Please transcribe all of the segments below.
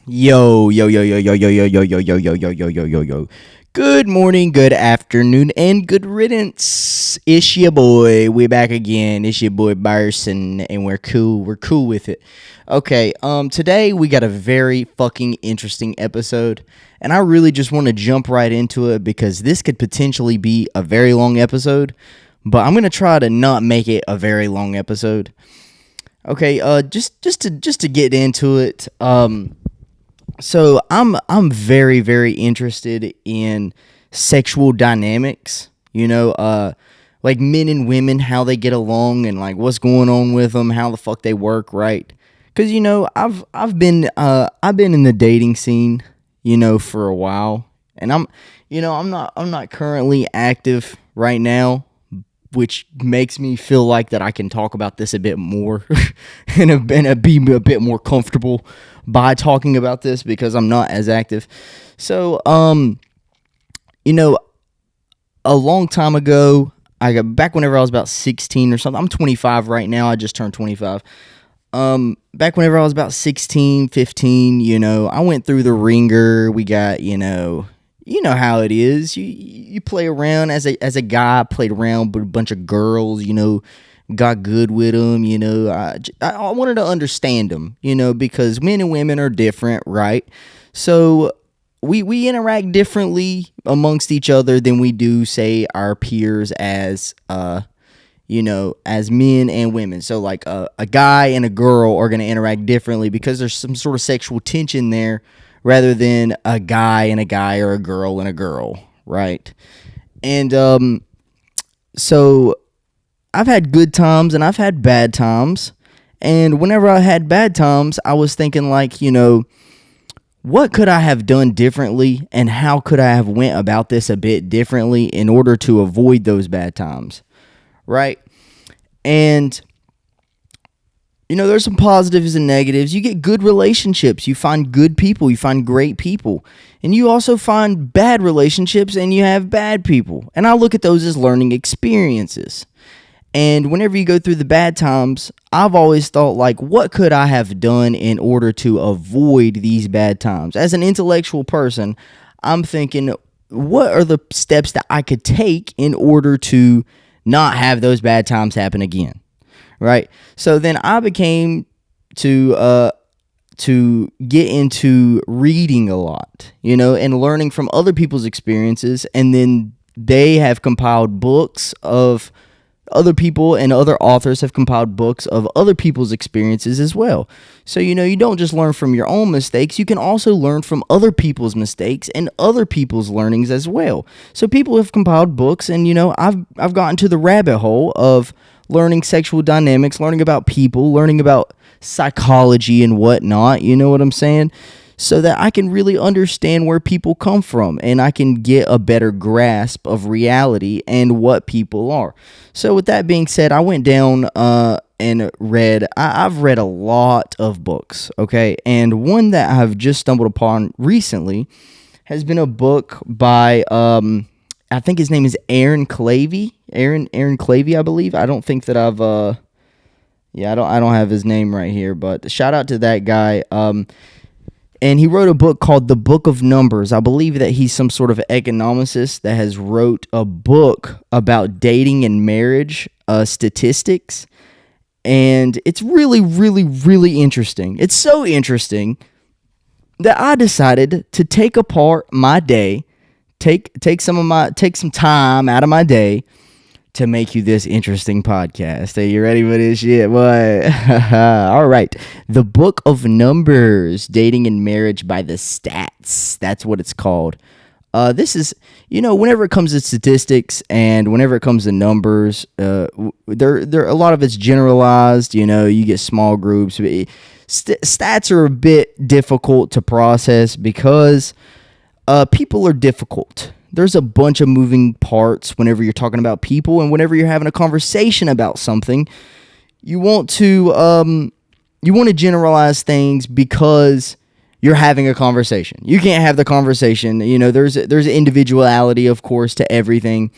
Yo, yo, yo, yo, yo, yo, yo, yo, yo, yo, yo, yo, yo, yo, yo, yo. Good morning, good afternoon, and good riddance. It's your boy. We're back again. It's your boy Byerson, and we're cool. We're cool with it. Okay, today we got a very fucking interesting episode, and I really just want to jump right into it because this could potentially be a very long episode, but I'm gonna try to not make it a very long episode. Okay, just to get into it. So I'm very very interested in sexual dynamics. Like men and women, how they get along, and like what's going on with them, how the fuck they work, right? Because I've been in the dating scene, for a while, and I'm not currently active right now, which makes me feel like that I can talk about this a bit more and be a bit more comfortable by talking about this because I'm not as active. So, you know, a long time ago, I got back whenever I was about 16 or something. I'm 25 right now. I just turned 25. Back whenever I was about 16, 15, I went through the ringer. We got, how it is. You play around as a guy. I played around with a bunch of girls. Got good with them. I wanted to understand them. Because men and women are different, right? So we interact differently amongst each other than we do, say, our peers as men and women. So like a guy and a girl are going to interact differently because there's some sort of sexual tension there rather than a guy and a guy or a girl and a girl, right? And so I've had good times and I've had bad times. And whenever I had bad times, I was thinking like, what could I have done differently and how could I have went about this a bit differently in order to avoid those bad times, right? And there's some positives and negatives. You get good relationships, you find good people, you find great people, and you also find bad relationships and you have bad people. And I look at those as learning experiences. And whenever you go through the bad times, I've always thought, like, what could I have done in order to avoid these bad times? As an intellectual person, I'm thinking, what are the steps that I could take in order to not have those bad times happen again, right? So then I became to get into reading a lot, and learning from other people's experiences, and then they have compiled books of other people, and other authors have compiled books of other people's experiences as well. So, you don't just learn from your own mistakes, you can also learn from other people's mistakes and other people's learnings as well. So people have compiled books, and, I've gotten to the rabbit hole of learning sexual dynamics, learning about people, learning about psychology and whatnot, you know what I'm saying? So that I can really understand where people come from and I can get a better grasp of reality and what people are. So with that being said, I went down and read, I've read a lot of books, okay? And one that I've just stumbled upon recently has been a book by, I think his name is Aaron Clarey, Aaron Clarey, I believe. I don't think that I don't have his name right here, but shout out to that guy. And he wrote a book called The Book of Numbers. I believe that he's some sort of economicist that has wrote a book about dating and marriage statistics. And it's really, really, really interesting. It's so interesting that I decided to take apart my day, take some time out of my day to make you this interesting podcast. Are you ready for this shit? What? All right. The Book of Numbers, Dating and Marriage by the Stats. That's what it's called. This is, whenever it comes to statistics and whenever it comes to numbers, there a lot of it's generalized. You get small groups. Stats are a bit difficult to process because people are difficult. There's a bunch of moving parts whenever you're talking about people, and whenever you're having a conversation about something, you want to generalize things because you're having a conversation. You can't have the conversation. There's individuality, of course, to everything.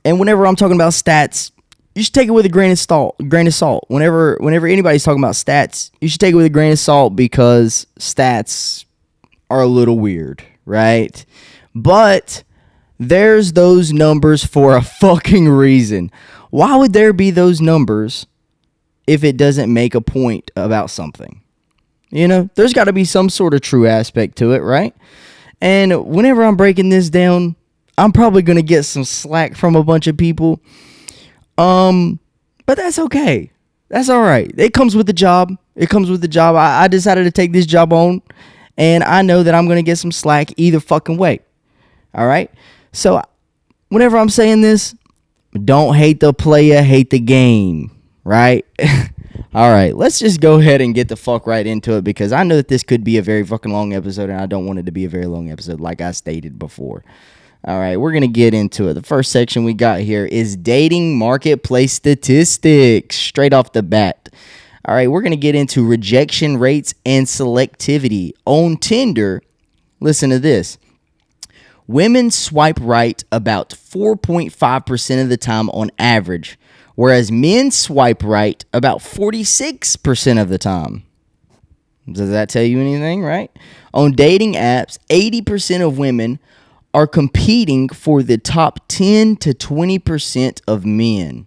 And whenever I'm talking about stats, you should take it with a grain of salt. Whenever anybody's talking about stats, you should take it with a grain of salt because stats are a little weird, right? But there's those numbers for a fucking reason. Why would there be those numbers if it doesn't make a point about something? You know, there's got to be some sort of true aspect to it, right? And whenever I'm breaking this down, I'm probably going to get some slack from a bunch of people. But that's okay. That's all right. It comes with the job. I decided to take this job on, and I know that I'm going to get some slack either fucking way. All right? So whenever I'm saying this, don't hate the player, hate the game, right? All right, let's just go ahead and get the fuck right into it because I know that this could be a very fucking long episode, and I don't want it to be a very long episode like I stated before. All right, we're going to get into it. The first section we got here is dating marketplace statistics, straight off the bat. All right, we're going to get into rejection rates and selectivity. On Tinder, listen to this. Women swipe right about 4.5% of the time on average, whereas men swipe right about 46% of the time. Does that tell you anything, right? On dating apps, 80% of women are competing for the top 10 to 20% of men.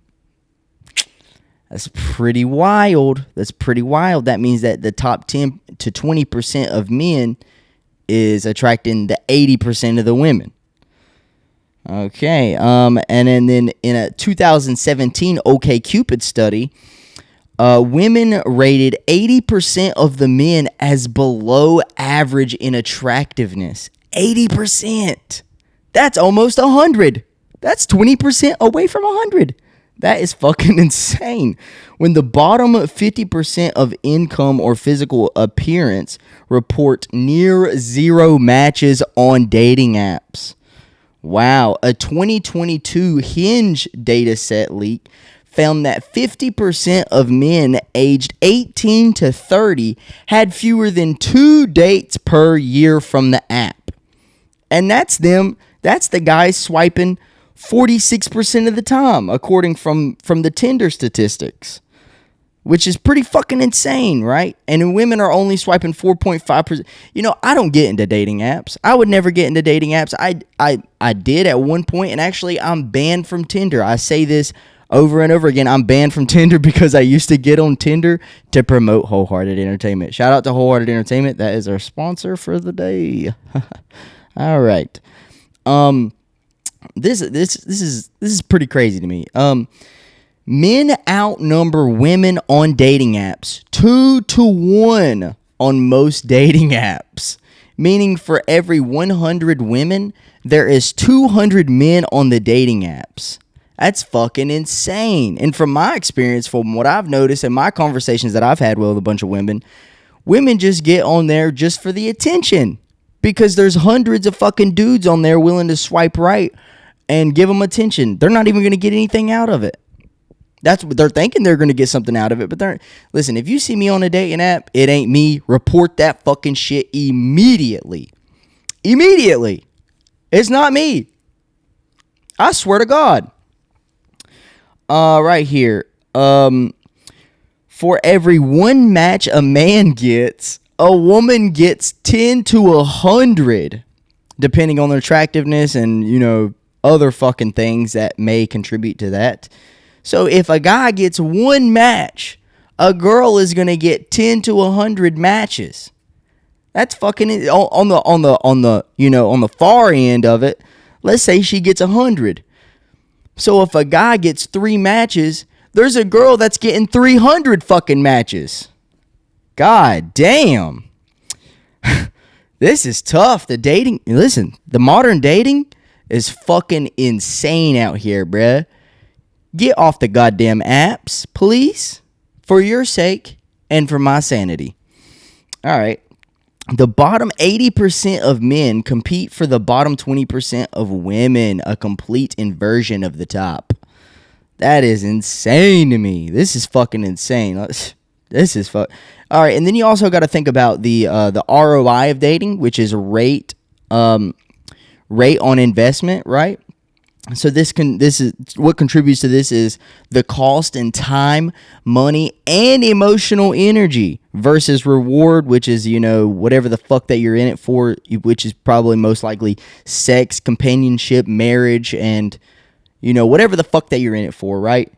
That's pretty wild. That means that the top 10 to 20% of men is attracting the 80% of the women. Okay, and then in a 2017 OkCupid study, women rated 80% of the men as below average in attractiveness. 80%. That's almost 100. That's 20% away from 100. That is fucking insane. When the bottom 50% of income or physical appearance report near zero matches on dating apps. Wow. A 2022 Hinge dataset leak found that 50% of men aged 18 to 30 had fewer than 2 dates per year from the app. And that's the guys swiping 46% of the time, according from the Tinder statistics, which is pretty fucking insane, right? And women are only swiping 4.5%. You know, I don't get into dating apps. I would never get into dating apps. I did at one point, and actually I'm banned from Tinder. I say this over and over again. I'm banned from Tinder because I used to get on Tinder to promote Wholehearted Entertainment. Shout out to Wholehearted Entertainment. That is our sponsor for the day. All right. This is pretty crazy to me. Men outnumber women on dating apps 2-1 on most dating apps, meaning for every 100 women, there is 200 men on the dating apps. That's fucking insane. And from my experience, from what I've noticed in my conversations that I've had with a bunch of women just get on there just for the attention. Because there's hundreds of fucking dudes on there willing to swipe right and give them attention. They're not even going to get anything out of it. That's what they're thinking. They're going to get something out of it. But listen, if you see me on a dating app, it ain't me. Report that fucking shit immediately. Immediately. It's not me. I swear to God. Right here. For every one match a man gets, a woman gets 10 to 100, depending on their attractiveness and, you know, other fucking things that may contribute to that. So if a guy gets one match, a girl is going to get 10 to 100 matches. That's fucking on the far end of it. Let's say she gets 100. So if a guy gets 3 matches, there's a girl that's getting 300 fucking matches. God damn. This is tough. The modern dating is fucking insane out here, bruh. Get off the goddamn apps, please. For your sake and for my sanity. All right. The bottom 80% of men compete for the bottom 20% of women, a complete inversion of the top. That is insane to me. This is fucking insane. This is fuck. All right, and then you also got to think about the ROI of dating, which is rate on investment, right? So this is what contributes to this is the cost in time, money, and emotional energy versus reward, which is, whatever the fuck that you're in it for, which is probably most likely sex, companionship, marriage, and whatever the fuck that you're in it for, right?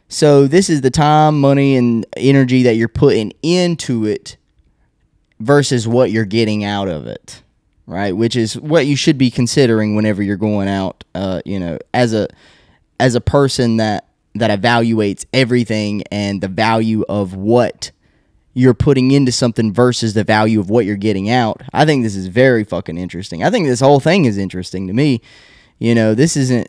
So this is the time, money, and energy that you're putting into it versus what you're getting out of it. Right, which is what you should be considering whenever you're going out, as a person that evaluates everything and the value of what you're putting into something versus the value of what you're getting out. I think this is very fucking interesting. I think this whole thing is interesting to me. This isn't.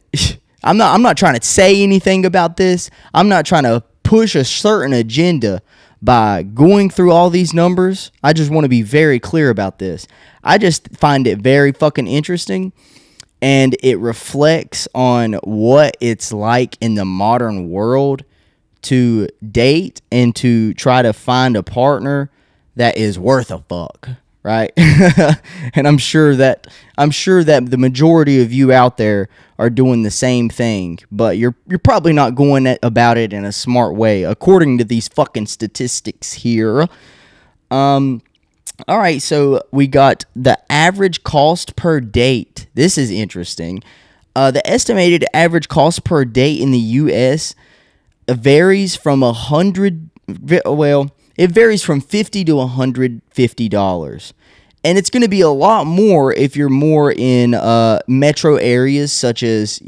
I'm not trying to say anything about this. I'm not trying to push a certain agenda by going through all these numbers. I just want to be very clear about this. I just find it very fucking interesting, and it reflects on what it's like in the modern world to date and to try to find a partner that is worth a fuck, right? And I'm sure that the majority of you out there are doing the same thing, but you're probably not going about it in a smart way, according to these fucking statistics here. All right, so we got the average cost per date. This is interesting. The estimated average cost per date in the U.S. varies from it varies from $50 to $150. And it's going to be a lot more if you're more in metro areas, such as,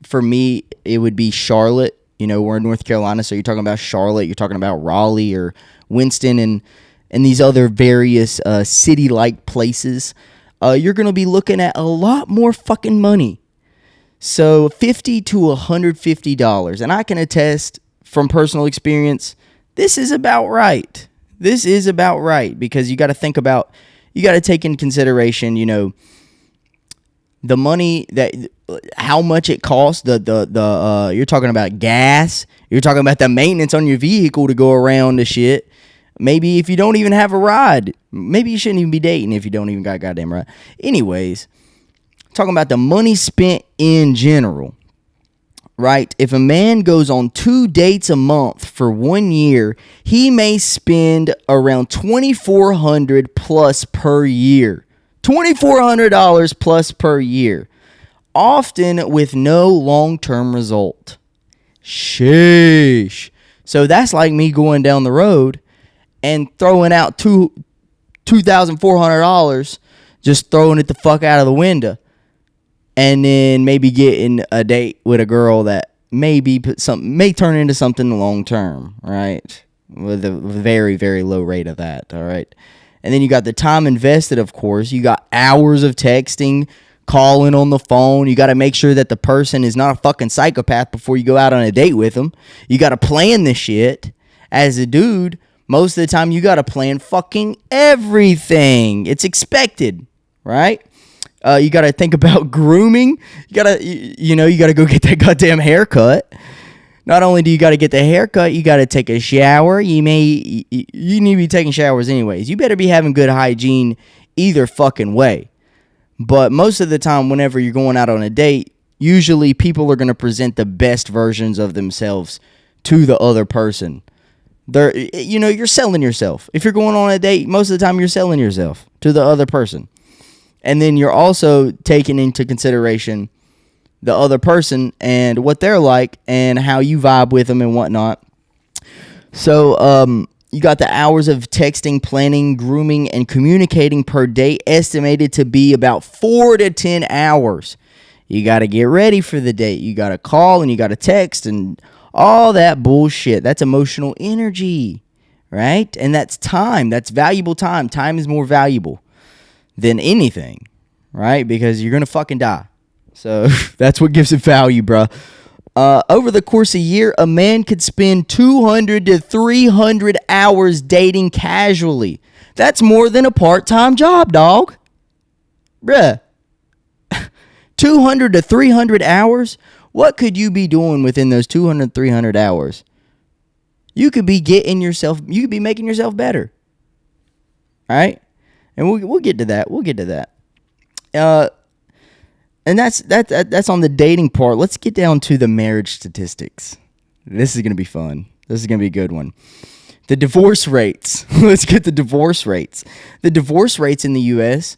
for me, it would be Charlotte. We're in North Carolina, so you're talking about Charlotte, you're talking about Raleigh or Winston and these other various city-like places. You're going to be looking at a lot more fucking money. So $50 to $150. And I can attest from personal experience, this is about right. This is about right, because you got to take into consideration, the money how much it costs, you're talking about gas, you're talking about the maintenance on your vehicle to go around the shit. Maybe if you don't even have a ride, maybe you shouldn't even be dating if you don't even got a goddamn ride. Anyways, talking about the money spent in general, right? If a man goes on 2 dates a month for 1 year, he may spend around $2,400 plus per year. $2,400 plus per year, often with no long-term result. Sheesh. So that's like me going down the road and throwing out $2,400, just throwing it the fuck out of the window, and then maybe getting a date with a girl that may turn into something long term, right? With a very, very low rate of that, all right? And then you got the time invested, of course. You got hours of texting, calling on the phone. You got to make sure that the person is not a fucking psychopath before you go out on a date with them. You got to plan this shit. As a dude, most of the time you got to plan fucking everything. It's expected, right? You got to think about grooming. You got to go get that goddamn haircut. Not only do you got to get the haircut, you got to take a shower. You need to be taking showers anyways. You better be having good hygiene either fucking way. But most of the time, whenever you're going out on a date, usually people are going to present the best versions of themselves to the other person. You're selling yourself. If you're going on a date, most of the time you're selling yourself to the other person. And then you're also taking into consideration the other person and what they're like and how you vibe with them and whatnot. So you got the hours of texting, planning, grooming, and communicating per date estimated to be about 4 to 10 hours. You got to get ready for the date. You got to call and you got to text and all that bullshit. That's emotional energy, right? And that's time. That's valuable time. Time is more valuable than anything, right? Because you're going to fucking die. So that's what gives it value, bro. Over the course of a year, a man could spend 200 to 300 hours dating casually. That's more than a part-time job, dog. Bruh. 200 to 300 hours? What could you be doing within those 200, 300 hours? You could be making yourself better. All right? And we'll get to that. And that's on the dating part. Let's get down to the marriage statistics. This is going to be fun. This is going to be a good one. The divorce rates. Let's get the divorce rates. The divorce rates in the U.S.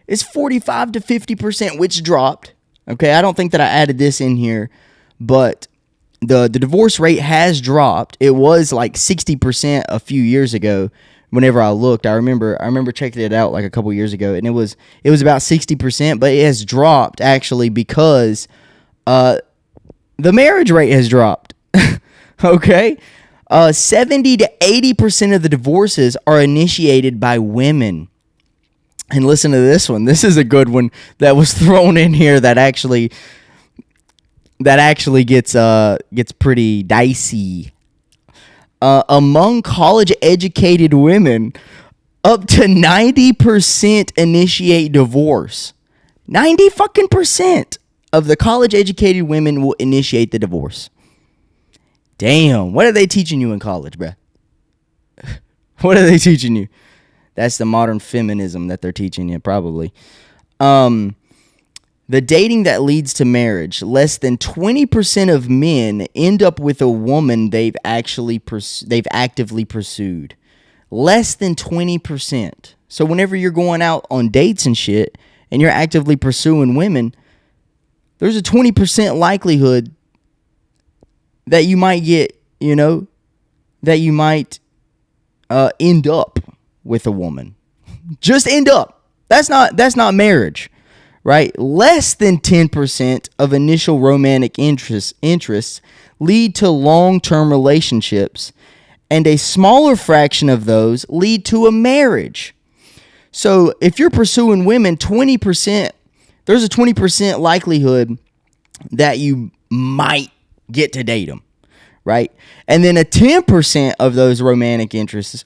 is 45 to 50%, which dropped. Okay, I don't think that I added this in here, but the divorce rate has dropped. It was like 60% a few years ago. Whenever I looked, I remember checking it out like a couple years ago, and it was about 60%, but it has dropped actually because the marriage rate has dropped. Okay, 70 to 80% of the divorces are initiated by women. And listen to this one. This is a good one that was thrown in here that actually gets pretty dicey. Among college-educated women, up to 90% initiate divorce. 90% of the college-educated women will initiate the divorce. Damn, what are they teaching you in college, bruh? What are they teaching you? That's the modern feminism that they're teaching you, probably. The dating that leads to marriage, less than 20% of men end up with a woman they've actively pursued. Less than 20%. So whenever you're going out on dates and shit, and you're actively pursuing women, there's a 20% likelihood that you might get, that you might end up with a woman. Just end up. That's not marriage, right? Less than 10% of initial romantic interests lead to long-term relationships, and a smaller fraction of those lead to a marriage. So if you're pursuing women, 20%, there's a 20% likelihood that you might get to date them, right? And then a 10% of those romantic interests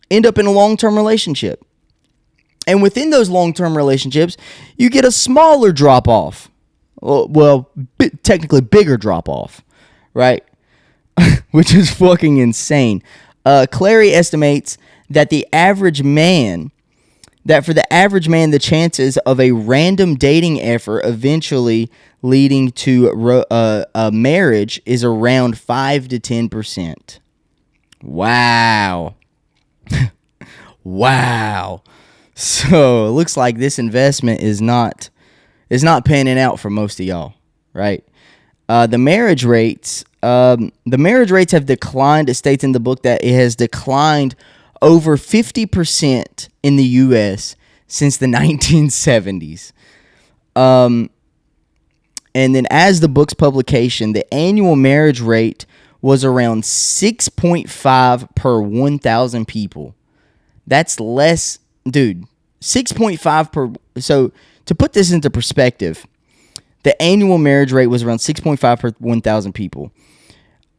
end up in a long-term relationship. And within those long-term relationships, you get a smaller drop-off. Well, technically bigger drop-off, right? Which is fucking insane. Clarey estimates that for the average man, the chances of a random dating effort eventually leading to a marriage is around 5 to 10%. Wow. Wow. So it looks like this investment is not panning out for most of y'all, right? The marriage rates have declined. It states in the book that it has declined over 50% in the U.S. since the 1970s. And then as the book's publication, the annual marriage rate was around 6.5 per 1,000 people. That's less, dude, 6.5 per. So to put this into perspective, the annual marriage rate was around 6.5 per 1,000 people.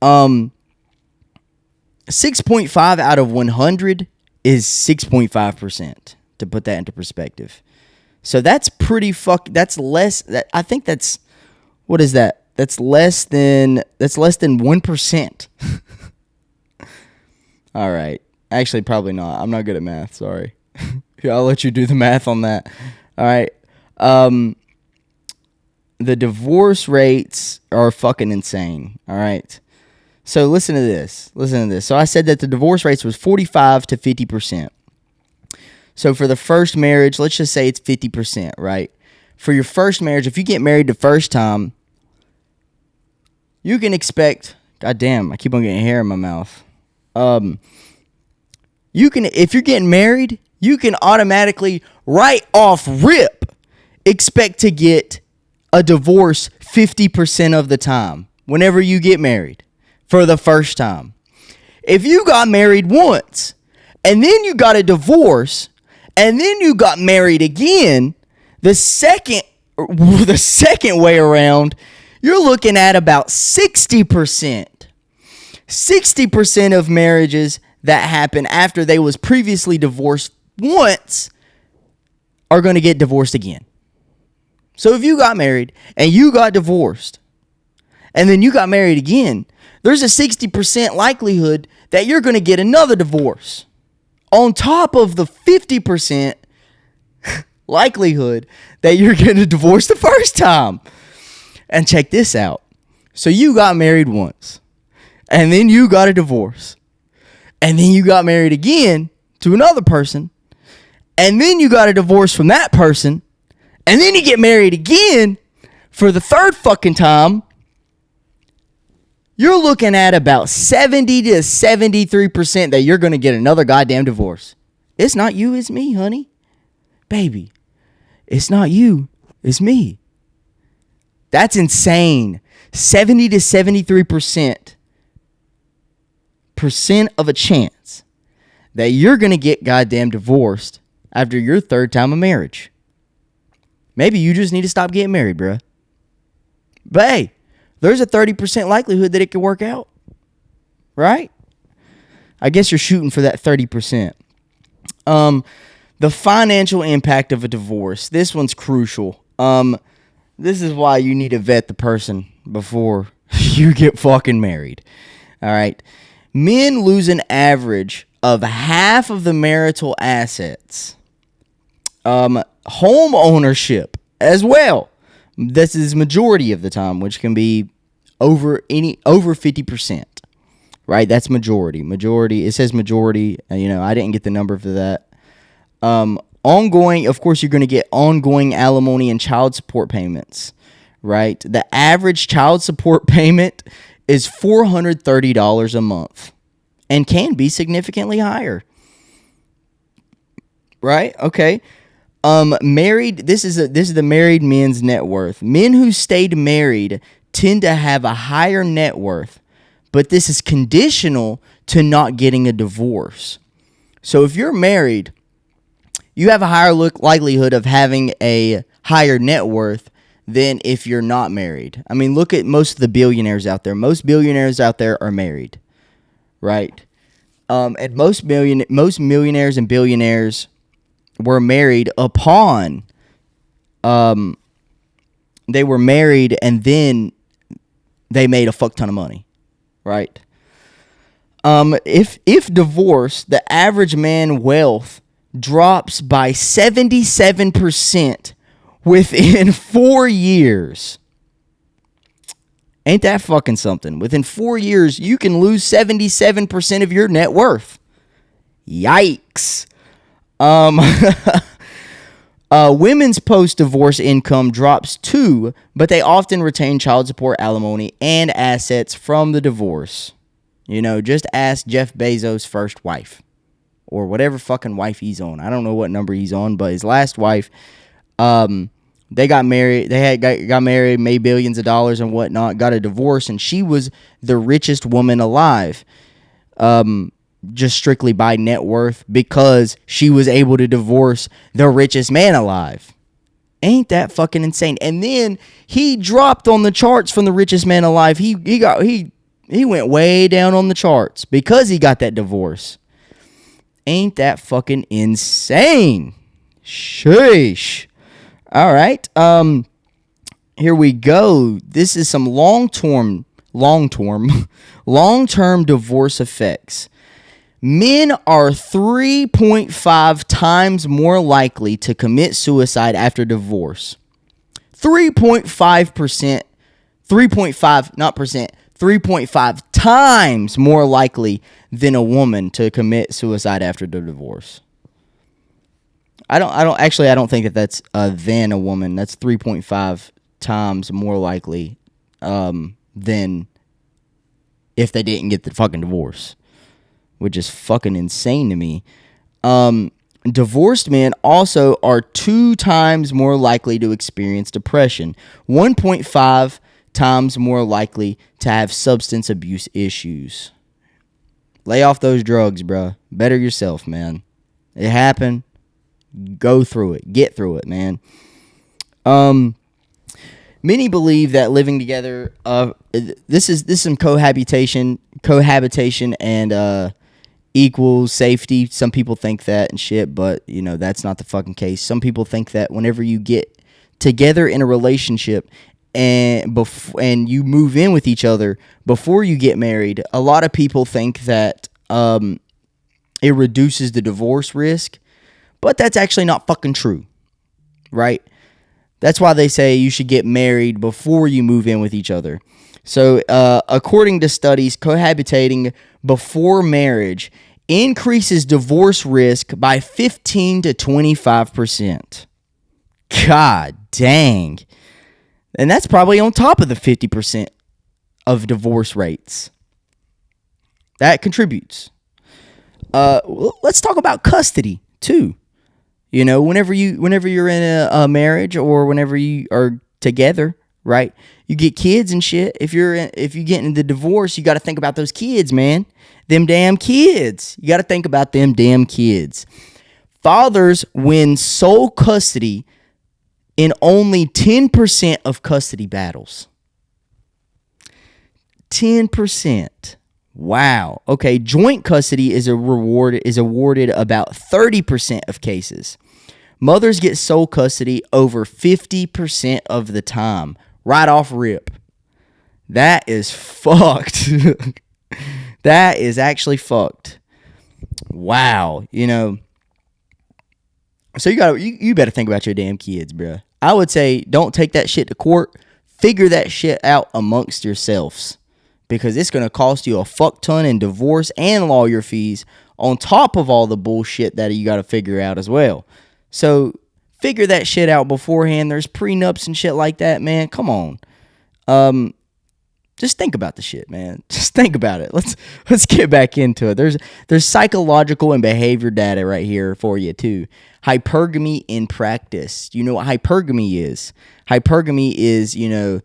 6.5 out of 100 is 6.5%, to put that into perspective. So that's pretty that's less, I think that's, what is that? That's less than 1%. All right. Actually, probably not. I'm not good at math. Sorry. Yeah, I'll let you do the math on that. All right. The divorce rates are fucking insane. All right. So listen to this. So I said that the divorce rates was 45 to 50%. So for the first marriage, let's just say it's 50%, right? For your first marriage, if you get married the first time, you can expect, God damn, I keep on getting hair in my mouth. If you're getting married, you can automatically, right off rip, expect to get a divorce 50% of the time whenever you get married for the first time. If you got married once and then you got a divorce and then you got married again, the second way around, you're looking at about 60%. 60% of marriages that happen after they was previously divorced once are going to get divorced again. So if you got married and you got divorced and then you got married again, there's a 60% likelihood that you're going to get another divorce on top of the 50% likelihood that you're getting a divorce the first time. And check this out. So you got married once, and then you got a divorce, and then you got married again to another person, and then you got a divorce from that person, and then you get married again for the third fucking time. You're looking at about 70 to 73% that you're going to get another goddamn divorce. It's not you, it's me, honey. Baby, it's not you, it's me. That's insane. 70 to 73% of a chance that you're going to get goddamn divorced after your third time of marriage. Maybe you just need to stop getting married, bruh. But hey, there's a 30% likelihood that it could work out. Right? I guess you're shooting for that 30%. The financial impact of a divorce. This one's crucial. This is why you need to vet the person before you get fucking married. All right. Men lose an average of half of the marital assets. Home ownership as well. This is majority of the time, which can be over 50%. Right? That's majority. Majority. It says majority. I didn't get the number for that. Ongoing, of course, you're going to get ongoing alimony and child support payments, right? The average child support payment is $430 a month and can be significantly higher, right? Okay. Married, this is the married men's net worth. Men who stayed married tend to have a higher net worth, but this is conditional to not getting a divorce. So if you're married, you have a higher likelihood of having a higher net worth than if you're not married. I mean, look at most of the billionaires out there. Most billionaires out there are married, right? And most millionaires and billionaires were married upon they were married and then they made a fuck ton of money, right? If divorced, the average man wealth drops by 77% within 4 years. Ain't that fucking something? Within 4 years, you can lose 77% of your net worth. Yikes. Women's post-divorce income drops too, but they often retain child support, alimony, and assets from the divorce. Just ask Jeff Bezos' first wife. Or whatever fucking wife he's on. I don't know what number he's on, but his last wife, they got married. They got married, made billions of dollars and whatnot, got a divorce, and she was the richest woman alive. Just strictly by net worth because she was able to divorce the richest man alive. Ain't that fucking insane? And then he dropped on the charts from the richest man alive. He went way down on the charts because he got that divorce. Ain't that fucking insane? Sheesh. All right. Here we go. This is some long-term divorce effects. Men are 3.5 times more likely to commit suicide after divorce. 3.5%, 3.5, not percent, 3.5 times more likely than a woman to commit suicide after the divorce. I don't think that's than a woman. That's 3.5 times more likely than if they didn't get the fucking divorce, which is fucking insane to me. Divorced men also are 2 times more likely to experience depression, 1.5 times more likely to have substance abuse issues. Lay off those drugs, bruh. Better yourself, man. It happened. Go through it. Get through it, man. Many believe that living together, this is some cohabitation and equals safety. Some people think that and shit, but that's not the fucking case. Some people think that whenever you get together in a relationship and you move in with each other before you get married, a lot of people think that it reduces the divorce risk, but that's actually not fucking true. right? That's why they say you should get married before you move in with each other. So, according to studies, cohabitating before marriage increases divorce risk by 15 to 25%. God dang. And that's probably on top of the 50% of divorce rates. That contributes. Let's talk about custody too. You know, whenever you're in a marriage or whenever you are together, right? You get kids and shit. If you get into divorce, you got to think about those kids, man. Them damn kids. You got to think about them damn kids. Fathers win sole custody in only 10% of custody battles. 10%. Wow. Okay, joint custody is awarded about 30% of cases. Mothers get sole custody over 50% of the time. Right off rip. That is fucked. That is actually fucked. Wow. You know, so you better think about your damn kids, bro. I would say don't take that shit to court. Figure that shit out amongst yourselves. Because it's going to cost you a fuck ton in divorce and lawyer fees on top of all the bullshit that you got to figure out as well. So figure that shit out beforehand. There's prenups and shit like that, man. Come on. Just think about the shit, man. Just think about it. Let's get back into it. There's psychological and behavior data right here for you too. Hypergamy in practice. You know what hypergamy is? Hypergamy is, you know,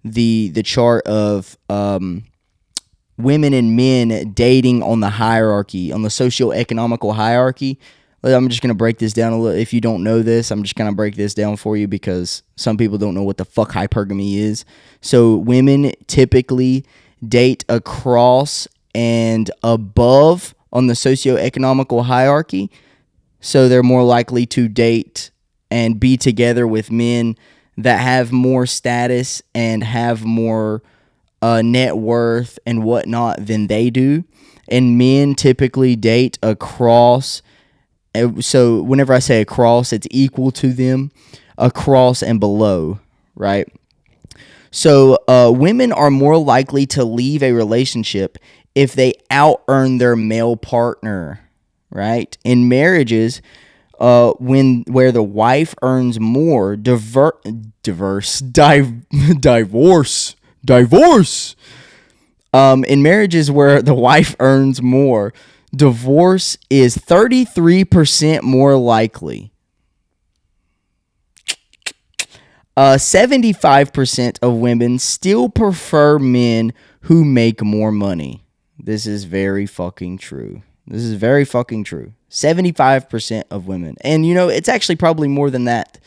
the chart of women and men dating on the hierarchy, on the socioeconomical hierarchy. I'm just going to break this down a little. If you don't know this, I'm just going to break this down for you because some people don't know what the fuck hypergamy is. So women typically date across and above on the socioeconomical hierarchy. So they're more likely to date and be together with men that have more status and have more net worth and whatnot than they do. And men typically date across. So whenever I say across, it's equal to them, across and below, right? So women are more likely to leave a relationship if they out-earn their male partner, right? In marriages, where the wife earns more, divorce. In marriages where the wife earns more, divorce is 33% more likely. 75% of women still prefer men who make more money. This is very fucking true. 75% of women. And, you know, it's actually probably more than that,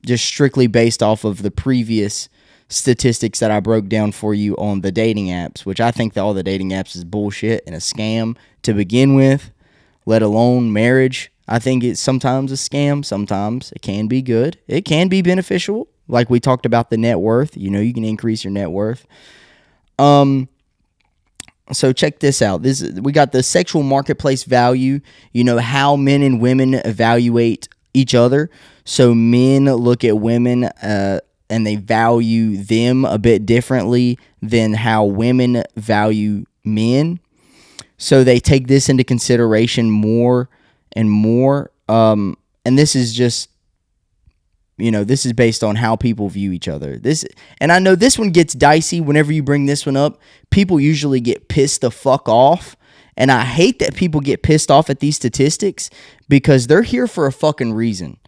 just strictly based off of the previous statistics that I broke down for you on the dating apps, which I think that all the dating apps is bullshit and a scam to begin with, let alone marriage. I think it's sometimes a scam. Sometimes it can be good. It can be beneficial. Like we talked about the net worth. You know, you can increase your net worth. So check this out. We got the sexual marketplace value, you know, how men and women evaluate each other. So men look at women and they value them a bit differently than how women value men. So they take this into consideration more and more. And this is just, you know, this is based on how people view each other. And I know this one gets dicey whenever you bring this one up. People usually get pissed the fuck off. And I hate that people get pissed off at these statistics because they're here for a fucking reason.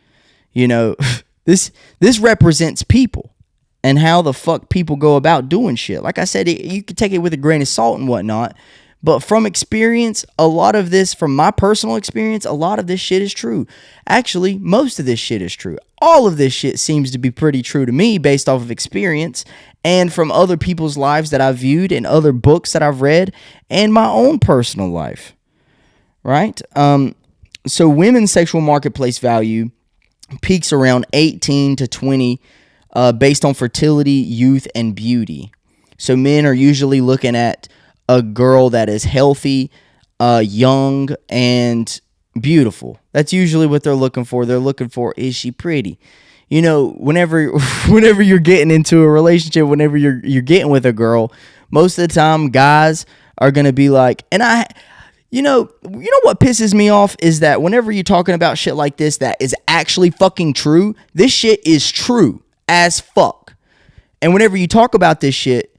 You know, this represents people and how the fuck people go about doing shit. Like I said, you can take it with a grain of salt and whatnot. But from experience, a lot of this, from my personal experience, a lot of this shit is true. Actually, most of this shit is true. All of this shit seems to be pretty true to me based off of experience and from other people's lives that I've viewed and other books that I've read and my own personal life. Right? So women's sexual marketplace value peaks around 18 to 20 based on fertility, youth, and beauty. So men are usually looking at a girl that is healthy, young, and beautiful. That's usually what they're looking for. They're looking for, is she pretty? You know, whenever whenever you're getting into a relationship, whenever you're getting with a girl, most of the time guys are gonna be like, and you know what pisses me off is that whenever you're talking about shit like this that is actually fucking true, this shit is true as fuck. And whenever you talk about this shit,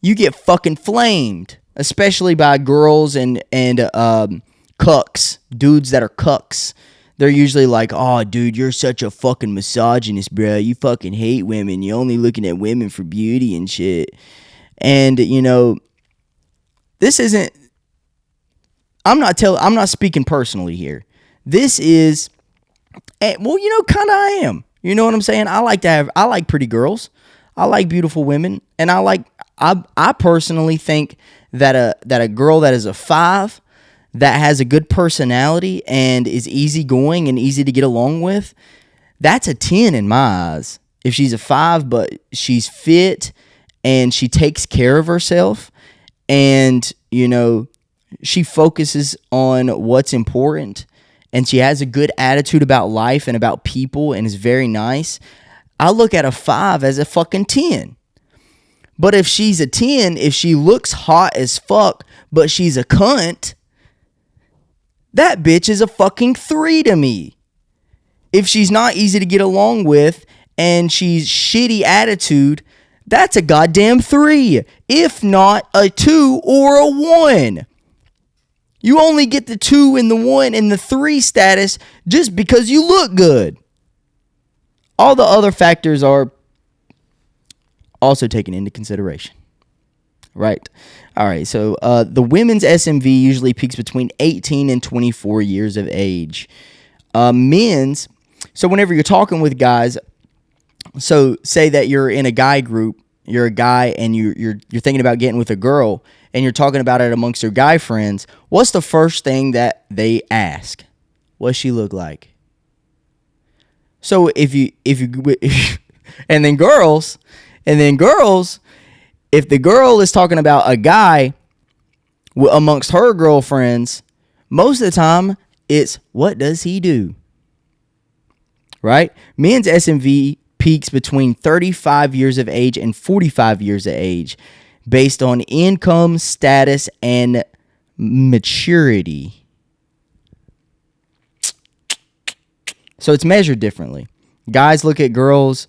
you get fucking flamed, especially by girls and cucks, dudes that are cucks. They're usually like, oh, dude, you're such a fucking misogynist, bro. You fucking hate women. You're only looking at women for beauty and shit. And, you know, this isn't, I'm not speaking personally here. This is, well, you know, kind of I am. You know what I'm saying? I like pretty girls. I like beautiful women. And I personally think that a girl that is a 5, that has a good personality and is easygoing and easy to get along with, that's a 10 in my eyes. If she's a 5, but she's fit and she takes care of herself and, you know, she focuses on what's important and she has a good attitude about life and about people and is very nice, I look at a 5 as a fucking 10. But if she's a 10, if she looks hot as fuck, but she's a cunt, that bitch is a fucking 3 to me. If she's not easy to get along with and she's shitty attitude, that's a goddamn 3. If not a 2 or a 1. You only get the 2 and the 1 and the 3 status just because you look good. All the other factors are also taken into consideration. Right. All right. So the women's SMV usually peaks between 18 and 24 years of age. Men's. So whenever you're talking with guys, so say that you're in a guy group, you're a guy and you're thinking about getting with a girl and you're talking about it amongst your guy friends. What's the first thing that they ask? What's she look like? So if you and then girls, if the girl is talking about a guy amongst her girlfriends, most of the time it's, what does he do? Right? Men's SMV peaks between 35 years of age and 45 years of age based on income, status, and maturity. So it's measured differently. Guys look at girls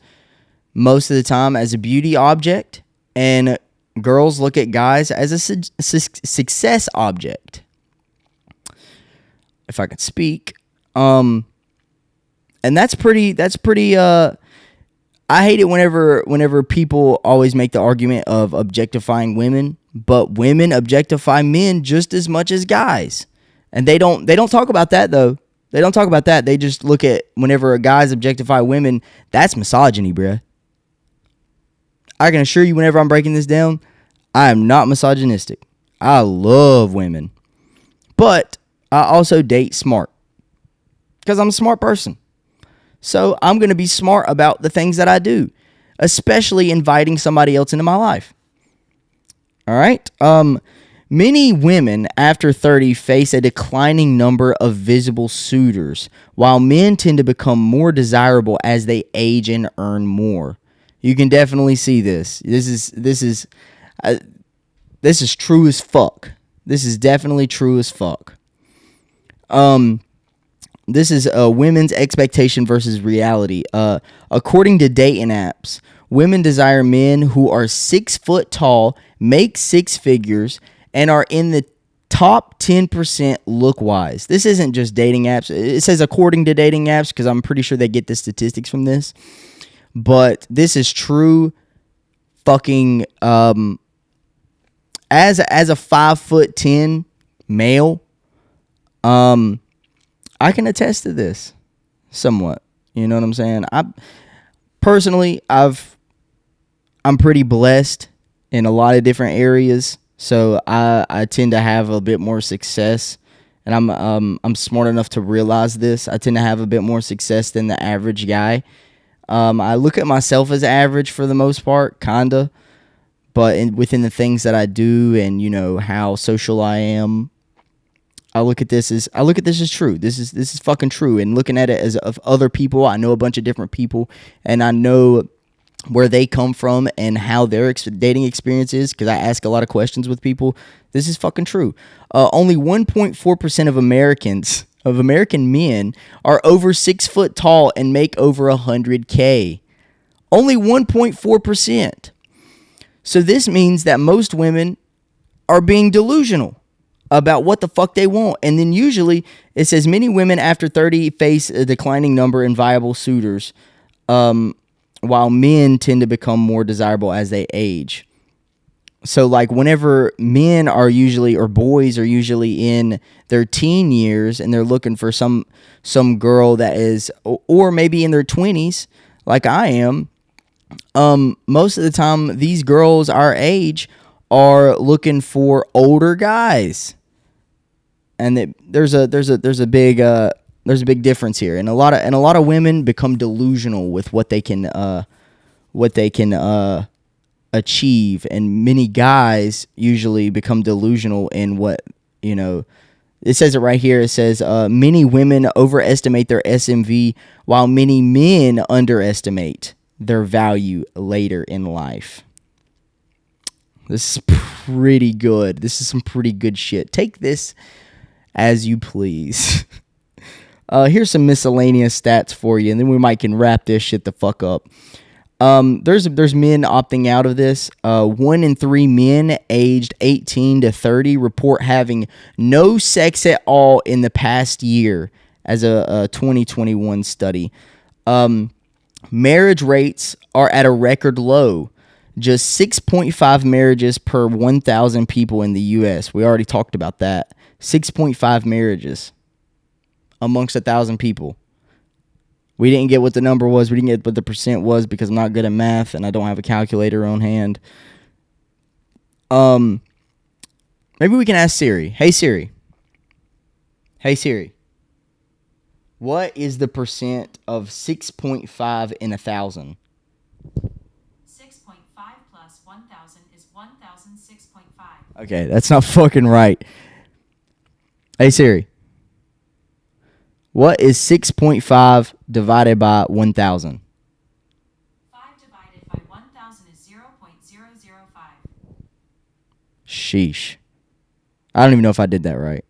most of the time as a beauty object, and girls look at guys as a success object. If I could speak. And that's pretty I hate it whenever people always make the argument of objectifying women, but women objectify men just as much as guys. And they don't talk about that though. They don't talk about that. They just look at whenever a guys objectify women, that's misogyny, bruh. I can assure you whenever I'm breaking this down, I am not misogynistic. I love women. But I also date smart. Because I'm a smart person. So I'm going to be smart about the things that I do. Especially inviting somebody else into my life. All right? Many women after 30 face a declining number of visible suitors, while men tend to become more desirable as they age and earn more. You can definitely see this. This is true as fuck. This is definitely true as fuck. This is women's expectation versus reality. According to dating apps, women desire men who are 6 foot tall, make 6 figures, and are in the top 10% look-wise. This isn't just dating apps. It says according to dating apps because I'm pretty sure they get the statistics from this. But this is true fucking as a 5'10" male, I can attest to this somewhat. You know what I'm saying? I'm pretty blessed in a lot of different areas. So I tend to have a bit more success, and I'm smart enough to realize this. I tend to have a bit more success than the average guy. I look at myself as average for the most part, kinda, but within the things that I do and you know how social I am, I look at this as true. This is fucking true. And looking at it as of other people, I know a bunch of different people, and I know where they come from and how their dating experience is, because I ask a lot of questions with people. This is fucking true. Only 1.4% of American men are over 6 foot tall and make over $100K. Only 1.4%. So this means that most women are being delusional about what the fuck they want. And then usually it says many women after 30 face a declining number in viable suitors, while men tend to become more desirable as they age. So like whenever men are usually, or boys are usually in their teen years and they're looking for some girl that is, or maybe in their 20s like I am, most of the time these girls our age are looking for older guys. And there's a big difference here, and a lot of women become delusional with what they can achieve, and many guys usually become delusional in what, you know. It says it right here. It says many women overestimate their SMV, while many men underestimate their value later in life. This is pretty good. This is some pretty good shit. Take this as you please. Here's some miscellaneous stats for you, and then we might can wrap this shit the fuck up. There's men opting out of this. 1 in 3 men aged 18 to 30 report having no sex at all in the past year, as a 2021 study. Marriage rates are at a record low. Just 6.5 marriages per 1,000 people in the U.S. We already talked about that. 6.5 marriages amongst 1,000 people. We didn't get what the number was. We didn't get what the percent was because I'm not good at math and I don't have a calculator on hand. Maybe we can ask Siri. Hey Siri. Hey Siri. What is the percent of 6.5 in 1,000? 6.5 plus 1,000 is 1,006.5. Okay, that's not fucking right. Hey Siri. What is 6.5 divided by 1,000? 5 divided by 1,000 is 0.005. Sheesh. I don't even know if I did that right.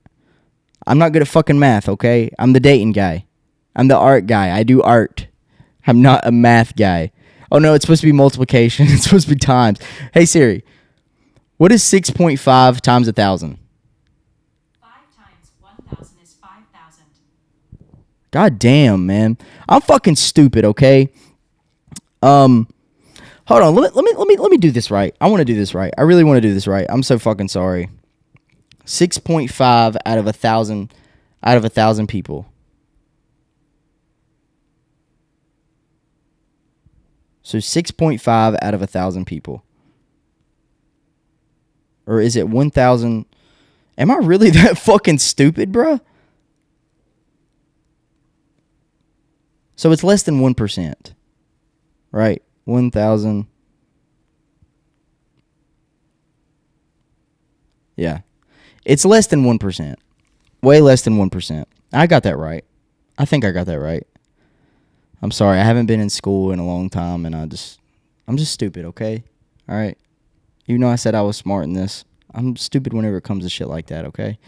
I'm not good at fucking math, okay? I'm the dating guy. I'm the art guy. I do art. I'm not a math guy. Oh, no, it's supposed to be multiplication. It's supposed to be times. Hey, Siri. What is 6.5 times 1,000? 5 times 1,000 is 5,000. God damn, man. I'm fucking stupid, okay? Hold on. Let me do this right. I want to do this right. I really want to do this right. I'm so fucking sorry. 6.5 out of 1,000 people. So 6.5 out of 1,000 people. Or is it 1,000? Am I really that fucking stupid, bruh? So it's less than 1%. Right? 1,000. Yeah. It's less than 1%. Way less than 1%. I got that right. I think I got that right. I'm sorry. I haven't been in school in a long time, and I'm just stupid, okay? All right? Even though I said I was smart in this, I'm stupid whenever it comes to shit like that, okay?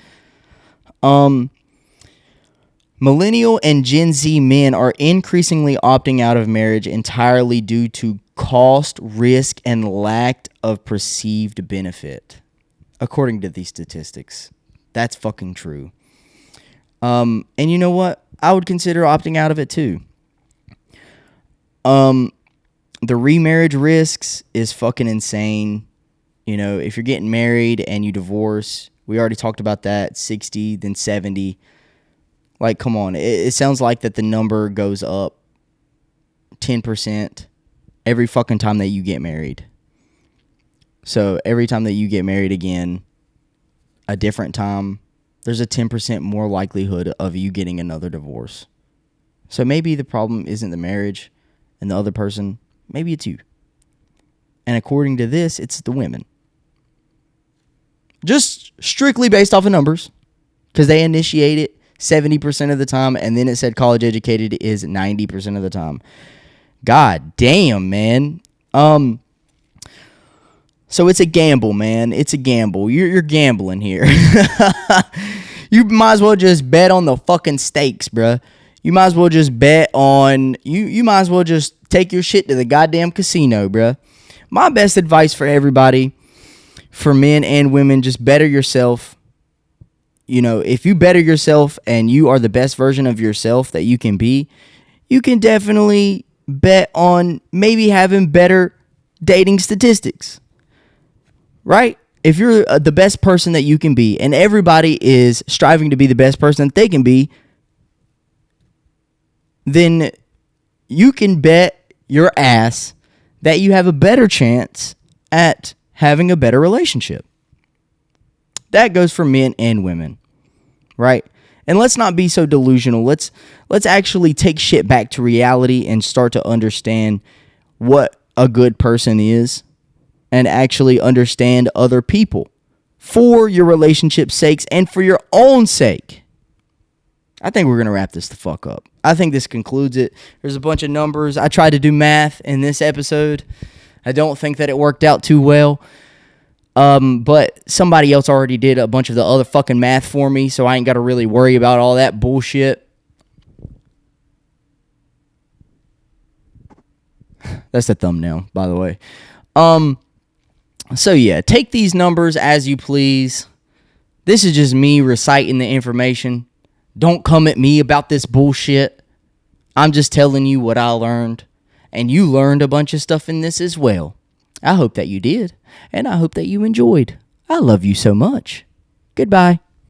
Millennial and Gen Z men are increasingly opting out of marriage entirely due to cost, risk, and lack of perceived benefit, according to these statistics. That's fucking true. And you know what? I would consider opting out of it too. The remarriage risks is fucking insane. You know, if you're getting married and you divorce, we already talked about that, 60, then 70. Like, come on. It sounds like that the number goes up 10% every fucking time that you get married. So every time that you get married again, a different time, there's a 10% more likelihood of you getting another divorce. So maybe the problem isn't the marriage and the other person. Maybe it's you. And according to this, it's the women. Just strictly based off of numbers. because they initiate it 70% of the time, and then it said college educated is 90% of the time. God damn, man. So it's a gamble, man. It's a gamble. You're gambling here. You might as well just bet on the fucking stakes, bruh. You might as well just bet on... You might as well just take your shit to the goddamn casino, bruh. My best advice for everybody, for men and women, just better yourself. You know, if you better yourself and you are the best version of yourself that you can be, you can definitely bet on maybe having better dating statistics. Right? If you're the best person that you can be, and everybody is striving to be the best person that they can be, then you can bet your ass that you have a better chance at having a better relationship. That goes for men and women, right? And let's not be so delusional. Let's actually take shit back to reality and start to understand what a good person is, and actually understand other people for your relationship's sakes and for your own sake. I think we're going to wrap this the fuck up. I think this concludes it. There's a bunch of numbers. I tried to do math in this episode. I don't think that it worked out too well. But somebody else already did a bunch of the other fucking math for me, so I ain't got to really worry about all that bullshit. That's the thumbnail, by the way. So yeah, take these numbers as you please. This is just me reciting the information. Don't come at me about this bullshit. I'm just telling you what I learned. And you learned a bunch of stuff in this as well. I hope that you did. And I hope that you enjoyed. I love you so much. Goodbye.